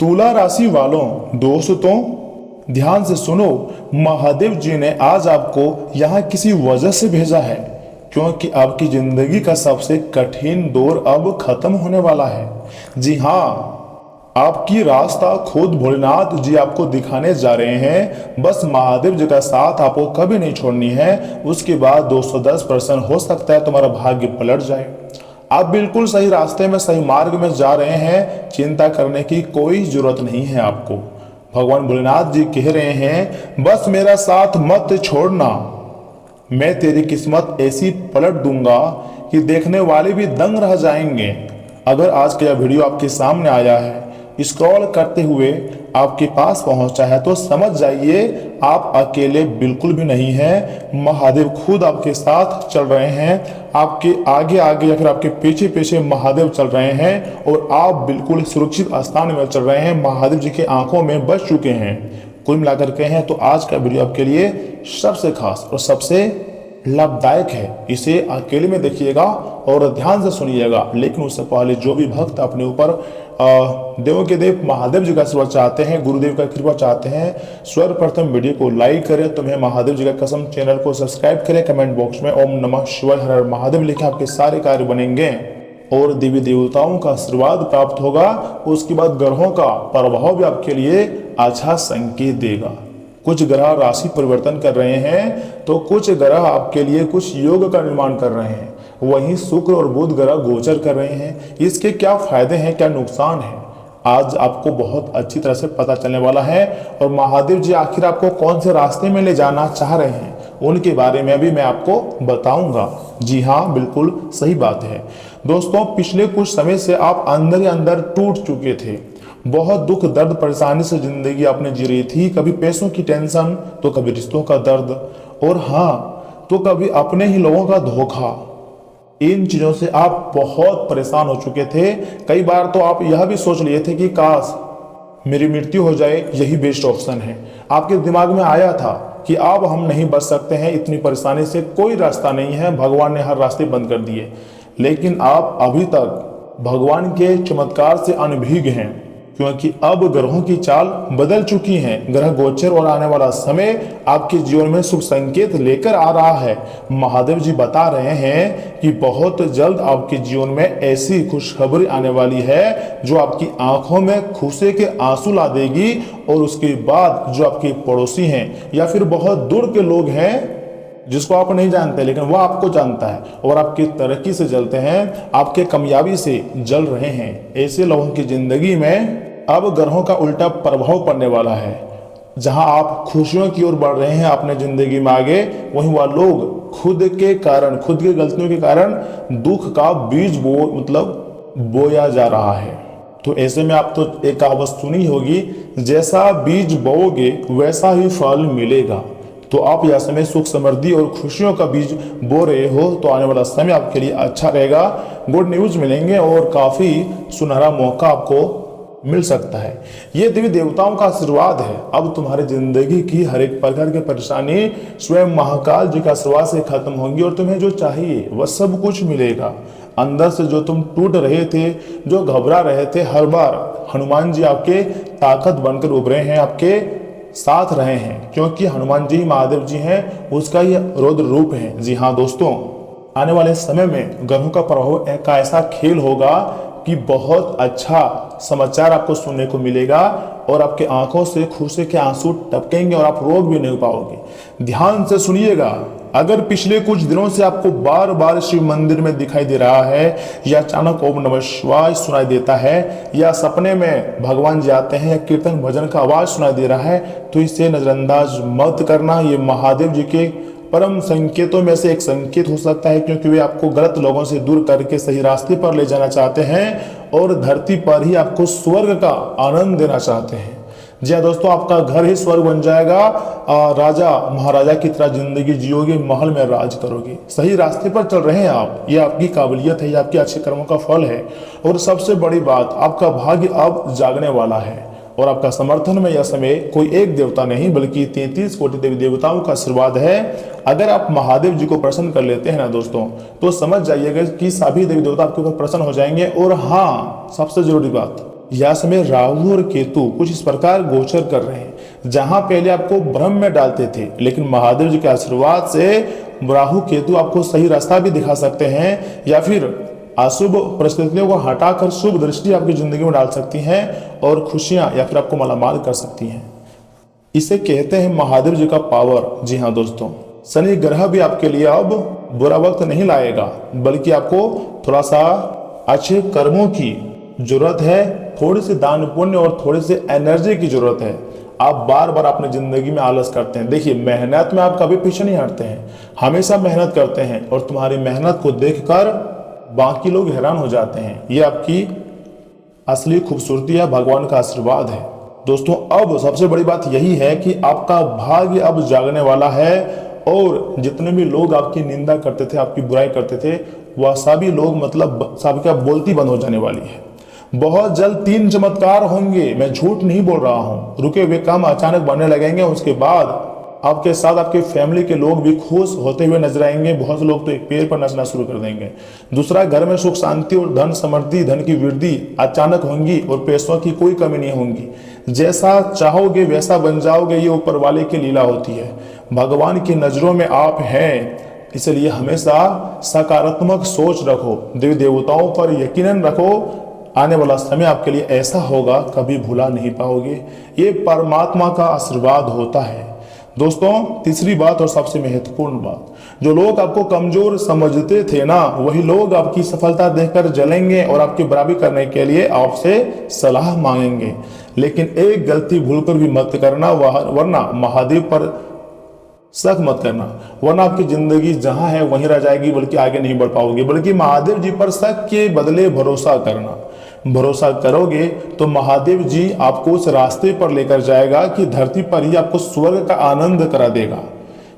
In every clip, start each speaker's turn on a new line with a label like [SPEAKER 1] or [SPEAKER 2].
[SPEAKER 1] तुला राशि वालों दोस्तों ध्यान से सुनो। महादेव जी ने आज आपको यहाँ किसी वजह से भेजा है, क्योंकि आपकी जिंदगी का सबसे कठिन दौर अब खत्म होने वाला है। जी हाँ, आपकी रास्ता खुद भोलेनाथ जी आपको दिखाने जा रहे हैं। बस महादेव जी का साथ आपको कभी नहीं छोड़नी है। उसके बाद 210% हो सकता है तुम्हारा भाग्य पलट जाए। आप बिल्कुल सही रास्ते में, सही मार्ग में जा रहे हैं। चिंता करने की कोई जरूरत नहीं है आपको। भगवान भोलेनाथ जी कह रहे हैं, बस मेरा साथ मत छोड़ना, मैं तेरी किस्मत ऐसी पलट दूंगा कि देखने वाले भी दंग रह जाएंगे। अगर आज का यह वीडियो आपके सामने आया है, स्क्रॉल करते हुए आपके पास पहुंचा है, तो समझ जाइए आप अकेले बिल्कुल भी नहीं हैं। महादेव खुद आपके साथ चल रहे हैं। आपके आगे आगे या फिर आपके पीछे पीछे महादेव चल रहे हैं और आप बिल्कुल सुरक्षित स्थान में चल रहे हैं। महादेव जी के आंखों में बच चुके हैं। कुल मिलाकर के हैं तो आज का वीडियो आपके लिए सबसे खास और सबसे लाभदायक है। इसे अकेले में देखिएगा और ध्यान से सुनिएगा। लेकिन उससे पहले जो भी भक्त अपने ऊपर देवों के देव महादेव जी का आशीर्वाद चाहते हैं, गुरुदेव का कृपा चाहते हैं, सर्वप्रथम वीडियो को लाइक करें। तुम्हें महादेव जी का कसम चैनल को सब्सक्राइब करें। कमेंट बॉक्स में ओम नमः शिवाय हर हर महादेव लिखें, आपके सारे कार्य बनेंगे और देवी देवताओं का आशीर्वाद प्राप्त होगा। उसके बाद ग्रहों का प्रभाव भी आपके लिए अच्छा संकेत देगा। कुछ ग्रह राशि परिवर्तन कर रहे हैं तो कुछ ग्रह आपके लिए कुछ योग का निर्माण कर रहे हैं। वहीं शुक्र और बुध ग्रह गोचर कर रहे हैं। इसके क्या फायदे हैं, क्या नुकसान है, आज आपको बहुत अच्छी तरह से पता चलने वाला है। और महादेव जी आखिर आपको कौन से रास्ते में ले जाना चाह रहे हैं, उनके बारे में भी मैं आपको बताऊंगा। जी हाँ, बिल्कुल सही बात है दोस्तों। पिछले कुछ समय से आप अंदर ही अंदर टूट चुके थे। बहुत दुख दर्द परेशानी से जिंदगी आपने जी रही थी। कभी पैसों की टेंशन, तो कभी रिश्तों का दर्द, और हाँ तो कभी अपने ही लोगों का धोखा। इन चीजों से आप बहुत परेशान हो चुके थे। कई बार तो आप यह भी सोच लिए थे कि काश मेरी मृत्यु हो जाए, यही बेस्ट ऑप्शन है। आपके दिमाग में आया था कि अब हम नहीं बच सकते हैं, इतनी परेशानी से कोई रास्ता नहीं है, भगवान ने हर रास्ते बंद कर दिए। लेकिन आप अभी तक भगवान के चमत्कार से अनभिज्ञ हैं, क्योंकि अब ग्रहों की चाल बदल चुकी है। ग्रह गोचर और आने वाला समय आपके जीवन में शुभ संकेत लेकर आ रहा है। महादेव जी बता रहे हैं कि बहुत जल्द आपके जीवन में ऐसी खुशखबरी आने वाली है जो आपकी आंखों में खुशी के आंसू ला देगी। और उसके बाद जो आपके पड़ोसी हैं या फिर बहुत दूर के लोग हैं जिसको आप नहीं जानते, लेकिन वो आपको जानता है और आपकी तरक्की से जलते हैं, आपके कामयाबी से जल रहे हैं, ऐसे लोगों की जिंदगी में अब ग्रहों का उल्टा प्रभाव पड़ने वाला है। जहां आप खुशियों की ओर बढ़ रहे हैं अपने जिंदगी में आगे, वहीं वह लोग खुद के कारण, खुद की गलतियों के कारण दुख का बीज बोया जा रहा है। तो ऐसे में आप तो एक कहावत सुनी होगी, जैसा बीज बोओगे वैसा ही फल मिलेगा। तो आप यह समय सुख समृद्धि और खुशियों का बीज बो रहे हो, तो आने वाला समय आपके लिए अच्छा रहेगा। गुड न्यूज मिलेंगे और काफी सुनहरा मौका आपको मिल सकता है। ये देवी देवताओं का आशीर्वाद है। अब तुम्हारी जिंदगी की हर एक प्रकार की परेशानी स्वयं महाकाल जी के आशीर्वाद से खत्म होंगी और तुम्हें जो चाहिए वह सब कुछ मिलेगा। अंदर से जो तुम टूट रहे थे, जो घबरा रहे थे, हर बार हनुमान जी आपके ताकत बनकर उभरे हैं, आपके साथ रहे हैं, क्योंकि हनुमान जी महादेव जी हैं, उसका ही रौद्र रूप है। जी हाँ दोस्तों, आने वाले समय में ग्रहों का प्रभाव एक ऐसा खेल होगा कि बहुत अच्छा समाचार आपको सुनने को मिलेगा और आपके आंखों से खुशी के आंसू टपकेंगे और आप रोक भी नहीं पाओगे। ध्यान से सुनिएगा। अगर पिछले कुछ दिनों से आपको बार बार शिव मंदिर में दिखाई दे रहा है, या अचानक ओम नमः शिवाय सुनाई देता है, या सपने में भगवान जी आते हैं, या कीर्तन भजन का आवाज सुनाई दे रहा है, तो इसे नजरअंदाज मत करना। ये महादेव जी के परम संकेतों में से एक संकेत हो सकता है, क्योंकि वे आपको गलत लोगों से दूर करके सही रास्ते पर ले जाना चाहते हैं और धरती पर ही आपको स्वर्ग का आनंद देना चाहते हैं। जी हाँ दोस्तों, आपका घर ही स्वर्ग बन जाएगा। राजा महाराजा की तरह जिंदगी जियोगे, महल में राज करोगे। सही रास्ते पर चल रहे हैं आप, ये आपकी काबिलियत है, ये आपके अच्छे कर्मों का फल है। और सबसे बड़ी बात, आपका भाग्य अब जागने वाला है और आपका समर्थन में यह समय कोई एक देवता नहीं बल्कि 33 कोटि देवी देवताओं का आशीर्वाद है। अगर आप महादेव जी को प्रसन्न कर लेते हैं ना दोस्तों, तो समझ जाइएगा कि सभी देवी देवता आपके ऊपर प्रसन्न हो जाएंगे। और हाँ, सबसे जरूरी बात, यह समय राहु और केतु कुछ इस प्रकार गोचर कर रहे हैं। जहां पहले आपको भ्रम में डालते थे, लेकिन महादेव जी के आशीर्वाद से राहु केतु आपको सही रास्ता भी दिखा सकते हैं, या फिर अशुभ परिस्थितियों को हटाकर शुभ दृष्टि आपकी जिंदगी में डाल सकती हैं और खुशियां या फिर आपको मालामाल कर सकती हैं। इसे कहते हैं महादेव जी का पावर। जी हाँ दोस्तों, शनि ग्रह भी आपके लिए अब बुरा वक्त नहीं लाएगा, बल्कि आपको थोड़ा सा अच्छे कर्मों की जरूरत है, थोड़ी सी दान पुण्य और थोड़ी सी एनर्जी की जरूरत है। आप बार बार अपनी जिंदगी में आलस करते हैं। देखिए, मेहनत में आप कभी पीछे नहीं हटते हैं, हमेशा मेहनत करते हैं और तुम्हारी मेहनत को देखकर बाकी लोग हैरान हो जाते हैं। ये आपकी असली खूबसूरती है, भगवान का आशीर्वाद है। दोस्तों, अब सबसे बड़ी बात यही है कि आपका भाग्य अब जागने वाला है और जितने भी लोग आपकी निंदा करते थे, आपकी बुराई करते थे, वह सभी लोग मतलब सबका बोलती बंद हो जाने वाली है। बहुत जल्द 3 चमत्कार होंगे, मैं झूठ नहीं बोल रहा हूं। रुके हुए काम अचानक बनने लगेंगे, उसके बाद आपके साथ आपके फैमिली के लोग भी खुश होते हुए नजर आएंगे। बहुत से लोग तो एक पेड़ पर नाचना शुरू कर देंगे। दूसरा, घर में सुख शांति और धन समृद्धि, धन की वृद्धि अचानक होंगी और पैसों की कोई कमी नहीं होगी। जैसा चाहोगे वैसा बन जाओगे, ये ऊपर वाले की लीला होती है। भगवान की नजरों में आप हैं, इसलिए हमेशा सकारात्मक सोच रखो, देवी देवताओं पर यकीन रखो। आने वाला समय आपके लिए ऐसा होगा कभी भुला नहीं पाओगे। ये परमात्मा का आशीर्वाद होता है। दोस्तों, तीसरी बात और सबसे महत्वपूर्ण बात, जो लोग आपको कमजोर समझते थे ना, वही लोग आपकी सफलता देखकर जलेंगे और आपकी बराबरी करने के लिए आपसे सलाह मांगेंगे। लेकिन एक गलती भूलकर भी मत करना, वरना महादेव पर शक मत करना, वरना आपकी जिंदगी जहां है वहीं रह जाएगी, बल्कि आगे नहीं बढ़ पाओगे। बल्कि महादेव जी पर शक के बदले भरोसा करना। भरोसा करोगे तो महादेव जी आपको उस रास्ते पर लेकर जाएगा कि धरती पर ही आपको स्वर्ग का आनंद करा देगा।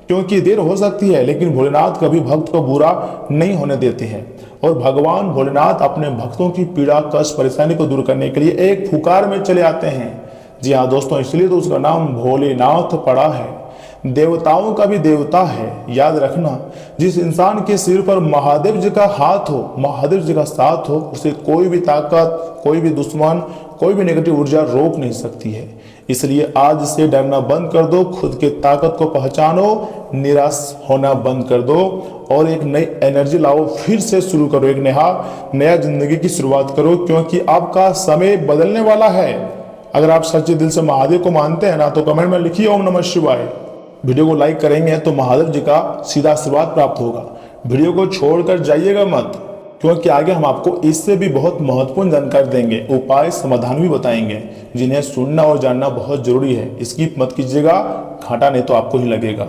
[SPEAKER 1] क्योंकि देर हो सकती है, लेकिन भोलेनाथ कभी भक्त को बुरा नहीं होने देते हैं। और भगवान भोलेनाथ अपने भक्तों की पीड़ा, कष्ट, परेशानी को दूर करने के लिए एक फुकार में चले आते हैं। जी हाँ दोस्तों, इसलिए तो उसका नाम भोलेनाथ पड़ा है। देवताओं का भी देवता है। याद रखना, जिस इंसान के सिर पर महादेव जी का हाथ हो, महादेव जी का साथ हो, उसे कोई भी ताकत, कोई भी दुश्मन, कोई भी नेगेटिव ऊर्जा रोक नहीं सकती है। इसलिए आज से डरना बंद कर दो, खुद की ताकत को पहचानो, निराश होना बंद कर दो और एक नई एनर्जी लाओ। फिर से शुरू करो, एक नया जिंदगी की शुरुआत करो, क्योंकि आपका समय बदलने वाला है। अगर आप सच्चे दिल से महादेव को मानते हैं ना, तो कमेंट में लिखिए ओम नमः शिवाय। वीडियो को लाइक करेंगे तो महादेव जी का सीधा आशीर्वाद प्राप्त होगा। वीडियो को छोड़कर जाइएगा मत, क्योंकि आगे हम आपको इससे भी बहुत महत्वपूर्ण जानकारी देंगे, उपाय समाधान भी बताएंगे, जिन्हें सुनना और जानना बहुत जरूरी है। स्किप मत कीजिएगा, घाटा नहीं तो आपको ही लगेगा।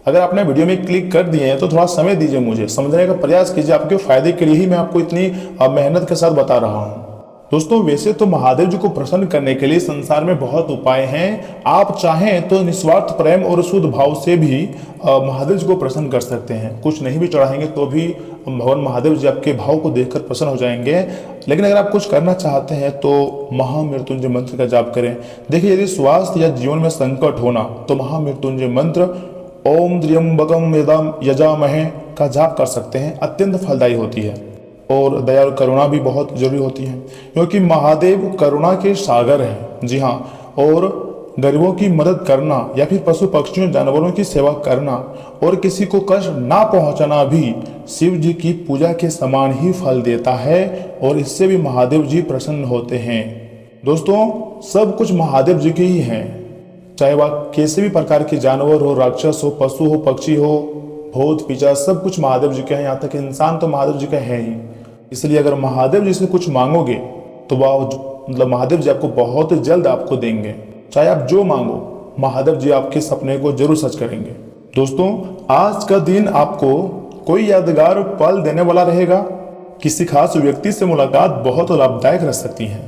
[SPEAKER 1] अगर आपने वीडियो में क्लिक कर दिए हैं तो थोड़ा समय दीजिए, मुझे समझने का प्रयास कीजिए। आपके फायदे के लिए ही मैं आपको इतनी मेहनत के साथ बता रहा हूँ। दोस्तों, वैसे तो महादेव जी को प्रसन्न करने के लिए संसार में बहुत उपाय हैं। आप चाहें तो निस्वार्थ प्रेम और शुद्ध भाव से भी महादेव जी को प्रसन्न कर सकते हैं। कुछ नहीं भी चढ़ाएंगे तो भी भगवान महादेव जी आपके भाव को देखकर प्रसन्न हो जाएंगे। लेकिन अगर आप कुछ करना चाहते हैं तो महामृत्युंजय मंत्र का जाप करें। देखिए, यदि स्वास्थ्य या जीवन में संकट होना तो महामृत्युंजय मंत्र ओम त्र्यंबकम यजामहे का जाप कर सकते हैं। अत्यंत फलदायी होती है और दया और करुणा भी बहुत जरूरी होती है, क्योंकि महादेव करुणा के सागर हैं। जी हाँ, और गरीबों की मदद करना या फिर पशु पक्षियों जानवरों की सेवा करना और किसी को कष्ट ना पहुंचाना भी शिव जी की पूजा के समान ही फल देता है और इससे भी महादेव जी प्रसन्न होते हैं। दोस्तों, सब कुछ महादेव जी के ही हैं, चाहे वह किसी भी प्रकार के जानवर हो, राक्षस हो, पशु हो, पक्षी हो, भूत पिशाच, सब कुछ महादेव जी के हैं। यहाँ तक इंसान तो महादेव जी का है ही। इसलिए अगर महादेव जी से कुछ मांगोगे तो वह मतलब महादेव जी आपको बहुत जल्द आपको देंगे। चाहे आप जो मांगो, महादेव जी आपके सपने को जरूर सच करेंगे। दोस्तों, आज का दिन आपको कोई यादगार पल देने वाला रहेगा। किसी खास व्यक्ति से मुलाकात बहुत लाभदायक रह सकती है।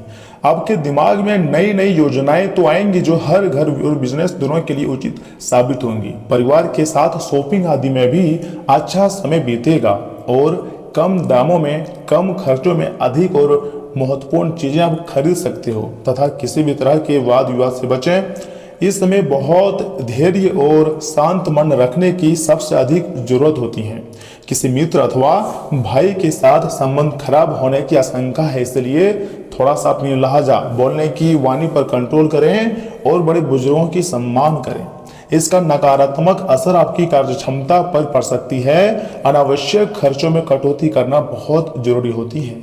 [SPEAKER 1] आपके दिमाग में नई नई योजनाएं तो आएंगी जो हर घर और बिजनेस दोनों के लिए उचित साबित होंगी। परिवार के साथ शॉपिंग आदि में भी अच्छा समय बीतेगा और कम दामों में, कम खर्चों में अधिक और महत्वपूर्ण चीजें आप खरीद सकते हो तथा किसी भी तरह के वाद विवाद से बचें। इस समय बहुत धैर्य और शांत मन रखने की सबसे अधिक जरूरत होती है, किसी मित्र अथवा भाई के साथ संबंध खराब होने की आशंका है, इसलिए थोड़ा सा अपनी लहजा बोलने की वाणी पर कंट्रोल करें और बड़े बुजुर्गों की सम्मान करें। इसका नकारात्मक असर आपकी कार्यक्षमता पर पड़ सकती है। अनावश्यक खर्चों में कटौती करना बहुत जरूरी होती है।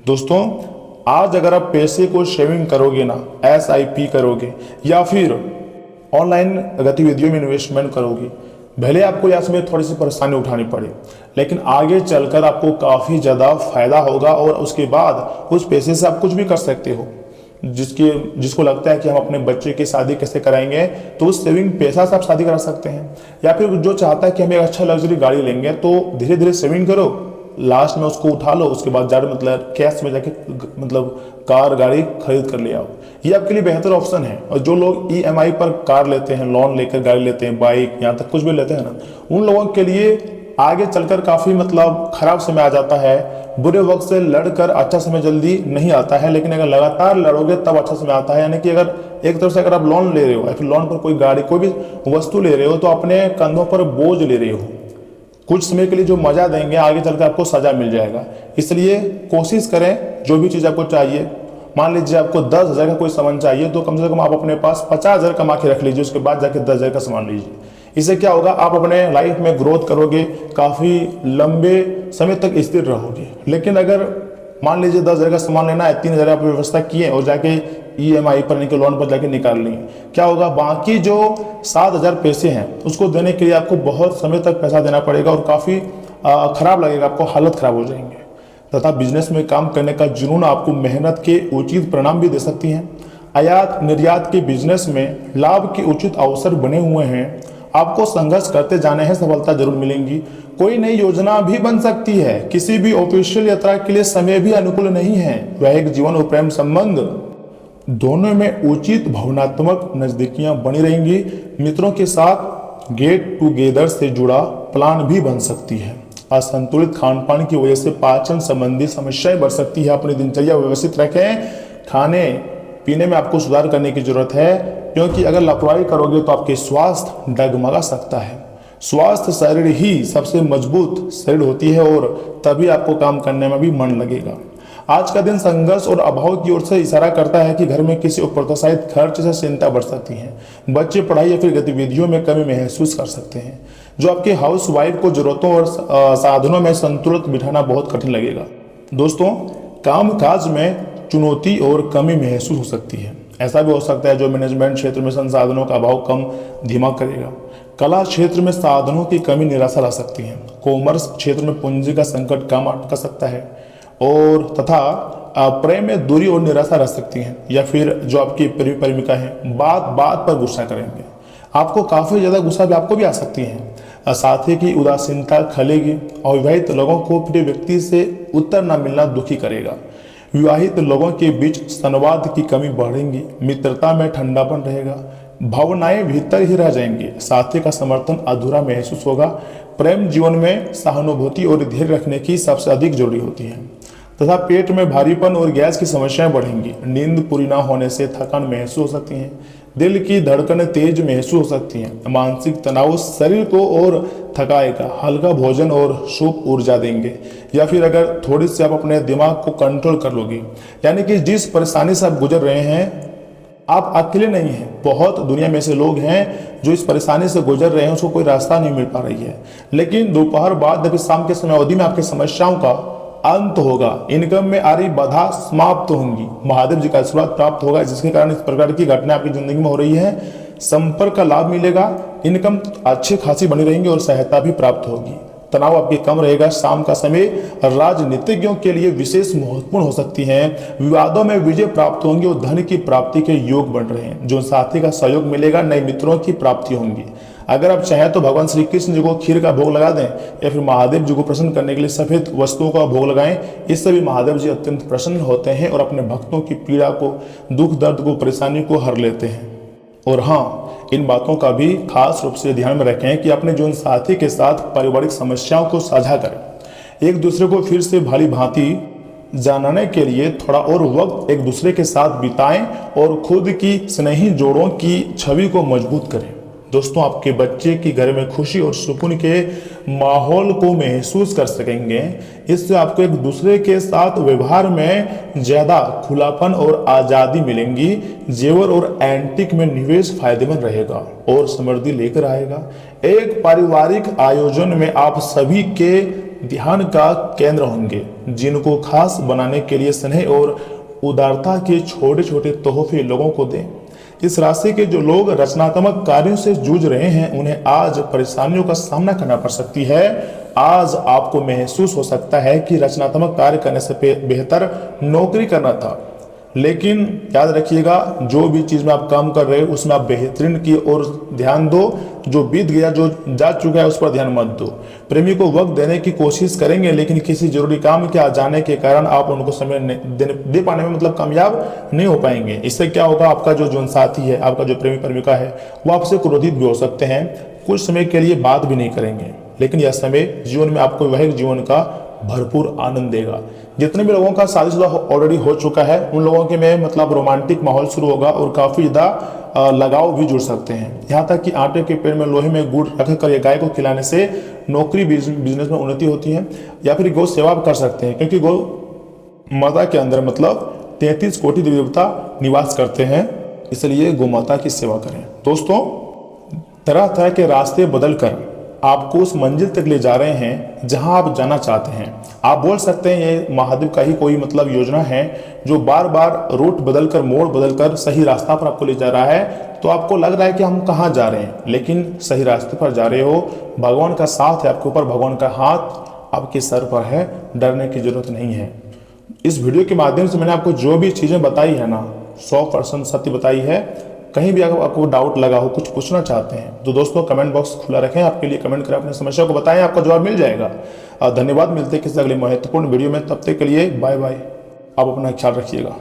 [SPEAKER 1] दोस्तों, आज अगर आप पैसे को सेविंग करोगे ना, SIP करोगे या फिर ऑनलाइन गतिविधियों में इन्वेस्टमेंट करोगे, भले आपको यहाँ में थोड़ी सी परेशानी उठानी पड़े, लेकिन आगे चलकर आपको काफ़ी ज़्यादा फायदा होगा और उसके बाद उस पैसे से आप कुछ भी कर सकते हो। जिसको लगता है कि हम अपने बच्चे की शादी कैसे कराएंगे, तो उस सेविंग पैसा से आप शादी करा सकते हैं। या फिर जो चाहता है कि हम एक अच्छा लग्जरी गाड़ी लेंगे, तो धीरे धीरे सेविंग करो, लास्ट में उसको उठा लो, उसके बाद जाकर मतलब कैश में जाके मतलब कार गाड़ी खरीद कर ले आओ। ये आपके लिए बेहतर ऑप्शन है। और जो लोग EMI पर कार लेते हैं, लोन लेकर गाड़ी लेते हैं, बाइक, यहाँ तक कुछ भी लेते हैं ना, उन लोगों के लिए आगे चलकर काफ़ी मतलब खराब समय आ जाता है। बुरे वक्त से लड़कर अच्छा समय जल्दी नहीं आता है, लेकिन अगर लगातार लड़ोगे तब अच्छा समय आता है। यानी कि अगर एक तरफ से अगर आप लोन ले रहे हो या फिर लोन पर कोई गाड़ी, कोई भी वस्तु ले रहे हो, तो अपने कंधों पर बोझ ले रहे हो। कुछ समय के लिए जो मजा देंगे, आगे चलकर आपको सजा मिल जाएगा। इसलिए कोशिश करें, जो भी चीज़ आपको चाहिए, मान लीजिए आपको 10,000 का कोई सामान चाहिए, तो कम से कम आप अपने पास 50,000 कमा के रख लीजिए, उसके बाद जाके 10,000 का सामान लीजिए। इससे क्या होगा, आप अपने लाइफ में ग्रोथ करोगे, काफ़ी लंबे समय तक स्थिर रहोगे। लेकिन अगर मान लीजिए 10,000 का सामान लेना है, 3,000 आप व्यवस्था किए और जाके EMI पर नहीं, लोन पर जाके निकाल लेंगे, क्या होगा, बाकी जो 7,000 पैसे हैं उसको देने के लिए आपको बहुत समय तक पैसा देना पड़ेगा और काफ़ी खराब लगेगा, आपको हालत खराब हो जाएंगे। तथा बिजनेस में काम करने का जुनून आपको मेहनत के उचित परिणाम भी दे सकती हैं। आयात निर्यात के बिजनेस में लाभ के उचित अवसर बने हुए हैं। आपको संघर्ष करते जाने हैं, सफलता जरूर मिलेंगी। कोई नई योजना भी बन सकती है। किसी भी ऑफिशियल यात्रा के लिए समय भी अनुकूल नहीं है। वैवाहिक जीवन और प्रेम संबंध दोनों में उचित भावनात्मक नजदीकियां बनी रहेंगी। मित्रों के साथ गेट टुगेदर से जुड़ा प्लान भी बन सकती है। असंतुलित खान पान की वजह से पाचन संबंधी समस्याएं बढ़ सकती है। अपनी दिनचर्या व्यवस्थित रखें। खाने पीने में आपको सुधार करने की जरूरत है, क्योंकि अगर लापरवाही करोगे तो आपके स्वास्थ्य डगमगा सकता है। स्वास्थ्य शरीर ही सबसे मजबूत शरीर होती है और तभी आपको काम करने में भी मन लगेगा। आज का दिन संघर्ष और अभाव की ओर से इशारा करता है कि घर में किसी अप्रत्याशित खर्च से चिंता बढ़ सकती है। बच्चे पढ़ाई या फिर गतिविधियों में कमी महसूस कर सकते हैं, जो आपके हाउस वाइफ को जरूरतों और साधनों में संतुलित बिठाना बहुत कठिन लगेगा। दोस्तों, काम काज में चुनौती और कमी महसूस हो सकती है। ऐसा भी हो सकता है जो मैनेजमेंट क्षेत्र में संसाधनों का अभाव कम धीमा करेगा। कला क्षेत्र में साधनों की कमी निराशा ला सकती है। कॉमर्स क्षेत्र में पूंजी का संकट काम अटका सकता है और तथा प्रेम में दूरी और निराशा रह सकती है। या फिर जो आपकी प्रेमिका है बात बात पर गुस्सा करेंगे, आपको काफ़ी ज़्यादा गुस्सा भी आपको भी आ सकती है। साथी की उदासीनता खलेगी। अविवाहित लोगों को प्रिय व्यक्ति से उत्तर न मिलना दुखी करेगा। विवाहित लोगों के बीच संवाद की कमी बढ़ेगी। मित्रता में ठंडापन रहेगा। भावनाएं भीतर ही रह जाएंगी। साथी का समर्थन अधूरा महसूस होगा। प्रेम जीवन में सहानुभूति और धैर्य रखने की सबसे अधिक जरूरी होती है। तथा पेट में भारीपन और गैस की समस्याएं बढ़ेंगी। नींद पूरी न होने से थकान महसूस हो सकती है। दिल की धड़कनें तेज महसूस हो सकती हैं। मानसिक तनाव शरीर को और थकाएगा। हल्का भोजन और शुभ ऊर्जा देंगे। या फिर अगर थोड़ी सी आप अपने दिमाग को कंट्रोल कर लोगे, यानी कि जिस परेशानी से आप गुजर रहे हैं, आप अकेले नहीं हैं। बहुत दुनिया में ऐसे लोग हैं जो इस परेशानी से गुजर रहे हैं, उसको कोई रास्ता नहीं मिल पा रही है। लेकिन दोपहर बाद जब शाम के समय अवधि में आपकी समस्याओं का अंत होगा। इनकम में आ रही बाधा समाप्त होंगी। महादेव जी का आशीर्वाद प्राप्त होगा, जिसके कारण इस प्रकार की घटना आपकी जिंदगी में हो रही है। संपर्क का लाभ मिलेगा। इनकम अच्छी खासी बनी रहेंगी और सहायता भी प्राप्त होगी। तनाव आपकी कम रहेगा। शाम का समय राजनीतिज्ञों के लिए विशेष महत्वपूर्ण हो सकती है। विवादों में विजय प्राप्त होंगी और धन की प्राप्ति के योग बन रहे हैं। जो साथी का सहयोग मिलेगा, नए मित्रों की प्राप्ति होंगी। अगर आप चाहें तो भगवान श्री कृष्ण जी को खीर का भोग लगा दें या फिर महादेव जी को प्रसन्न करने के लिए सफेद वस्तुओं का भोग लगाएं। इससे भी महादेव जी अत्यंत प्रसन्न होते हैं और अपने भक्तों की पीड़ा को, दुख दर्द को, परेशानी को हर लेते हैं। और हाँ, इन बातों का भी खास रूप से ध्यान में रखें कि अपने जीवन साथी के साथ पारिवारिक समस्याओं को साझा करें। एक दूसरे को फिर से भली भांति जानने के लिए थोड़ा और वक्त एक दूसरे के साथ बिताएं और खुद की स्नेही जोड़ों की छवि को मजबूत करें। दोस्तों, आपके बच्चे की घर में खुशी और सुकून के माहौल को महसूस कर सकेंगे। इससे आपको एक दूसरे के साथ व्यवहार में ज़्यादा खुलापन और आज़ादी मिलेंगी। जेवर और एंटीक में निवेश फायदेमंद रहेगा और समृद्धि लेकर आएगा। एक पारिवारिक आयोजन में आप सभी के ध्यान का केंद्र होंगे, जिनको खास बनाने के लिए स्नेह और उदारता के छोटे छोटे तोहफे लोगों को दें। इस राशि के जो लोग रचनात्मक कार्यों से जूझ रहे हैं, उन्हें आज परेशानियों का सामना करना पड़ सकती है। आज आपको महसूस हो सकता है कि रचनात्मक कार्य करने से बेहतर नौकरी करना था, लेकिन याद रखिएगा, जो भी चीज़ में आप काम कर रहे हो उसमें आप बेहतरीन की ओर ध्यान दो। जो बीत गया, जो जा चुका है, उस पर ध्यान मत दो। प्रेमी को वक्त देने की कोशिश करेंगे, लेकिन किसी जरूरी काम के आ जाने के कारण आप उनको समय दे पाने में मतलब कामयाब नहीं हो पाएंगे। इससे क्या होगा, आपका जो जीवन साथी है, आपका जो प्रेमी प्रेमिका है, वो आपसे क्रोधित भी हो सकते हैं, कुछ समय के लिए बात भी नहीं करेंगे, लेकिन यह समय जीवन में आपको वैवाहिक जीवन का भरपूर आनंद देगा। जितने भी लोगों का शादीशुदा ऑलरेडी हो चुका है, उन लोगों के में मतलब रोमांटिक माहौल शुरू होगा और काफ़ी ज़्यादा लगाव भी जुड़ सकते हैं। यहाँ तक कि आटे के पेड़ में लोहे में गुड़ रखकर ये गाय को खिलाने से नौकरी बिजनेस में उन्नति होती है। या फिर गौ सेवा भी कर सकते हैं, क्योंकि गौ माता के अंदर मतलब 33 कोटि देवी देवता निवास करते हैं, इसलिए गौ माता की सेवा करें। दोस्तों, तरह तरह के रास्ते बदलकर आपको उस मंजिल तक ले जा रहे हैं जहां आप जाना चाहते हैं। आप बोल सकते हैं ये महादेव का ही कोई मतलब योजना है, जो बार बार रूट बदलकर, मोड़ बदलकर सही रास्ता पर आपको ले जा रहा है। तो आपको लग रहा है कि हम कहाँ जा रहे हैं, लेकिन सही रास्ते पर जा रहे हो। भगवान का साथ है आपके ऊपर, भगवान का हाथ आपके सर पर है, डरने की जरूरत नहीं है। इस वीडियो के माध्यम से मैंने आपको जो भी चीज़ें बताई है ना, 100% सत्य बताई है। कहीं भी अगर आपको डाउट लगा हो, कुछ पूछना चाहते हैं, तो दोस्तों कमेंट बॉक्स खुला रखें, आपके लिए कमेंट करें, अपनी समस्या को बताएं, आपका जवाब मिल जाएगा। धन्यवाद। मिलते हैं किसी अगले महत्वपूर्ण वीडियो में, तब तक के लिए बाय बाय। आप अपना ख्याल रखिएगा।